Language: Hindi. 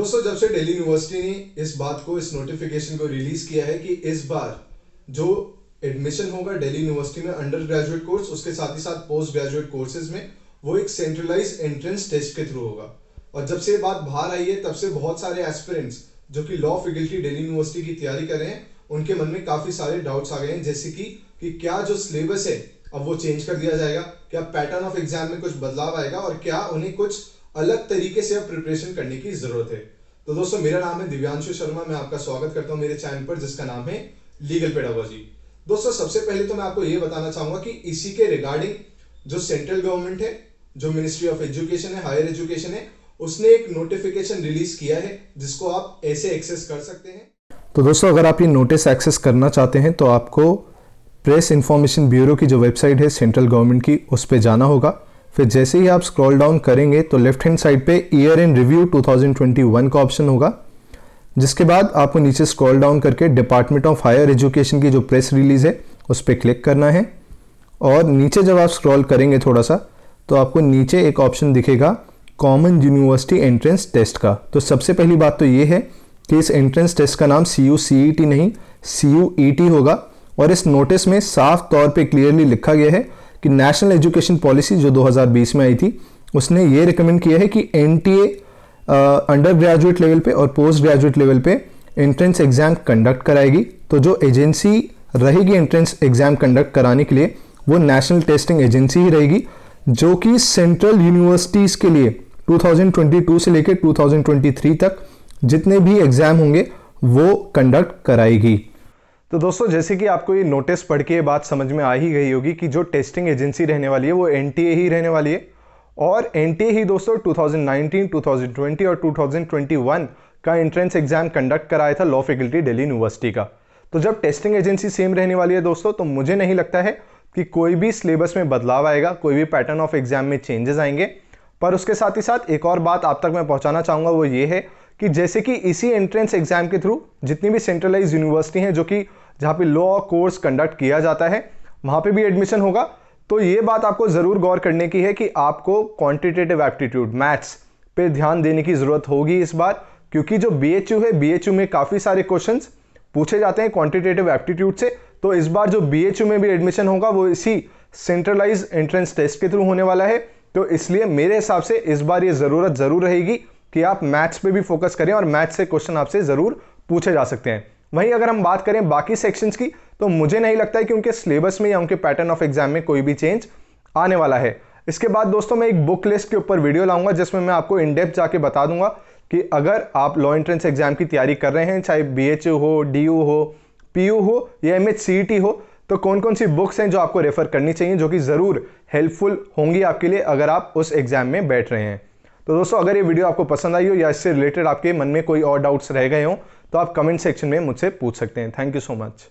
दोस्तों जब से दिल्ली यूनिवर्सिटी ने इस नोटिफिकेशन को रिलीज किया है कि इस बार जो एडमिशन होगा दिल्ली यूनिवर्सिटी में अंडर ग्रेजुएट कोर्स उसके साथ ही साथ पोस्ट ग्रेजुएट कोर्सेज में वो एक सेंट्रलाइज एंट्रेंस टेस्ट के थ्रू होगा। और जब से ये बात बाहर आई है तब से बहुत सारे एस्पिरेंट्स जो कि लॉ फैकल्टी दिल्ली यूनिवर्सिटी की तैयारी कर रहे हैं उनके मन में काफी सारे डाउट्स आ गए हैं, जैसे कि क्या जो सिलेबस है अब वो चेंज कर दिया जाएगा, क्या पैटर्न ऑफ एग्जाम में कुछ बदलाव आएगा और क्या उन्हें कुछ अलग तरीके से अब प्रिपरेशन करने की जरूरत है। तो दोस्तों मेरा नाम है दिव्यांशु शर्मा, मैं आपका स्वागत करता हूं मेरे चैनल पर जिसका नाम है लीगल पेडागोजी। दोस्तों सबसे पहले तो मैं आपको ये बताना चाहूंगा कि इसी के रिगार्डिंग जो सेंट्रल गवर्नमेंट है, जो मिनिस्ट्री ऑफ एजुकेशन है, हायर एजुकेशन है, उसने एक नोटिफिकेशन रिलीज किया है जिसको आप ऐसे एक्सेस कर सकते हैं। तो दोस्तों अगर आप ये नोटिस एक्सेस करना चाहते हैं तो आपको प्रेस इंफॉर्मेशन ब्यूरो की जो वेबसाइट है सेंट्रल गवर्नमेंट की उस पर जाना होगा। फिर जैसे ही आप स्क्रॉल डाउन करेंगे तो लेफ्ट हैंड साइड पे ईयर इन रिव्यू 2021 का ऑप्शन होगा, जिसके बाद आपको नीचे स्क्रॉल डाउन करके डिपार्टमेंट ऑफ हायर एजुकेशन की जो प्रेस रिलीज है उस पर क्लिक करना है। और नीचे जब आप स्क्रॉल करेंगे थोड़ा सा तो आपको नीचे एक ऑप्शन दिखेगा कॉमन यूनिवर्सिटी एंट्रेंस टेस्ट का। तो सबसे पहली बात तो ये है कि इस एंट्रेंस टेस्ट का नाम CUCET नहीं CUET होगा। और इस नोटिस में साफ तौर पे क्लियरली लिखा गया है कि नेशनल एजुकेशन पॉलिसी जो 2020 में आई थी उसने ये रिकमेंड किया है कि NTA अंडर ग्रेजुएट लेवल पे और पोस्ट ग्रेजुएट लेवल पे एंट्रेंस एग्जाम कंडक्ट कराएगी। तो जो एजेंसी रहेगी एंट्रेंस एग्जाम कंडक्ट कराने के लिए वो नेशनल टेस्टिंग एजेंसी ही रहेगी, जो कि सेंट्रल यूनिवर्सिटीज़ के लिए 2022 से लेकर 2023 तक जितने भी एग्जाम होंगे वो कंडक्ट कराएगी। तो दोस्तों जैसे कि आपको ये नोटिस पढ़ के ये बात समझ में आ ही गई होगी कि जो टेस्टिंग एजेंसी रहने वाली है वो NTA ही रहने वाली है। और NTA ही दोस्तों 2019, 2020 और 2021 का एंट्रेंस एग्जाम कंडक्ट कराया था लॉ फैकल्टी दिल्ली यूनिवर्सिटी का। तो जब टेस्टिंग एजेंसी सेम रहने वाली है दोस्तों, तो मुझे नहीं लगता है कि कोई भी सिलेबस में बदलाव आएगा, कोई भी पैटर्न ऑफ एग्जाम में चेंजेस आएंगे। पर उसके साथ ही साथ एक और बात आप तक मैं पहुंचाना चाहूँगा, वो ये है कि जैसे कि इसी एंट्रेंस एग्जाम के थ्रू जितनी भी सेंट्रलाइज यूनिवर्सिटी हैं जो कि जहाँ पे लॉ कोर्स कंडक्ट किया जाता है वहाँ पे भी एडमिशन होगा। तो ये बात आपको ज़रूर गौर करने की है कि आपको क्वांटिटेटिव एप्टीट्यूड मैथ्स पे ध्यान देने की ज़रूरत होगी इस बार, क्योंकि जो BHU है BHU में काफ़ी सारे क्वेश्चंस पूछे जाते हैं क्वांटिटेटिव एप्टीट्यूड से। तो इस बार जो BHU में भी एडमिशन होगा वो इसी सेंट्रलाइज एंट्रेंस टेस्ट के थ्रू होने वाला है। तो इसलिए मेरे हिसाब से इस बार ये ज़रूरत ज़रूर रहेगी कि आप मैथ्स पे भी फोकस करें और मैथ्स से क्वेश्चन आपसे ज़रूर पूछे जा सकते हैं। वहीं अगर हम बात करें बाकी सेक्शंस की तो मुझे नहीं लगता है कि उनके सिलेबस में या उनके पैटर्न ऑफ एग्जाम में कोई भी चेंज आने वाला है। इसके बाद दोस्तों मैं एक बुक लिस्ट के ऊपर वीडियो लाऊंगा जिसमें मैं आपको इन डेप्थ जाके बता दूंगा कि अगर आप लॉ एंट्रेंस एग्जाम की तैयारी कर रहे हैं, चाहे BHU हो, DU हो, PU हो या MHCET हो, तो कौन कौन सी बुक्स हैं जो आपको रेफर करनी चाहिए, जो कि ज़रूर हेल्पफुल होंगी आपके लिए अगर आप उस एग्जाम में बैठ रहे हैं। तो दोस्तों अगर ये वीडियो आपको पसंद आई हो या इससे रिलेटेड आपके मन में कोई और डाउट्स रह गए हो तो आप कमेंट सेक्शन में मुझसे पूछ सकते हैं। Thank you so much.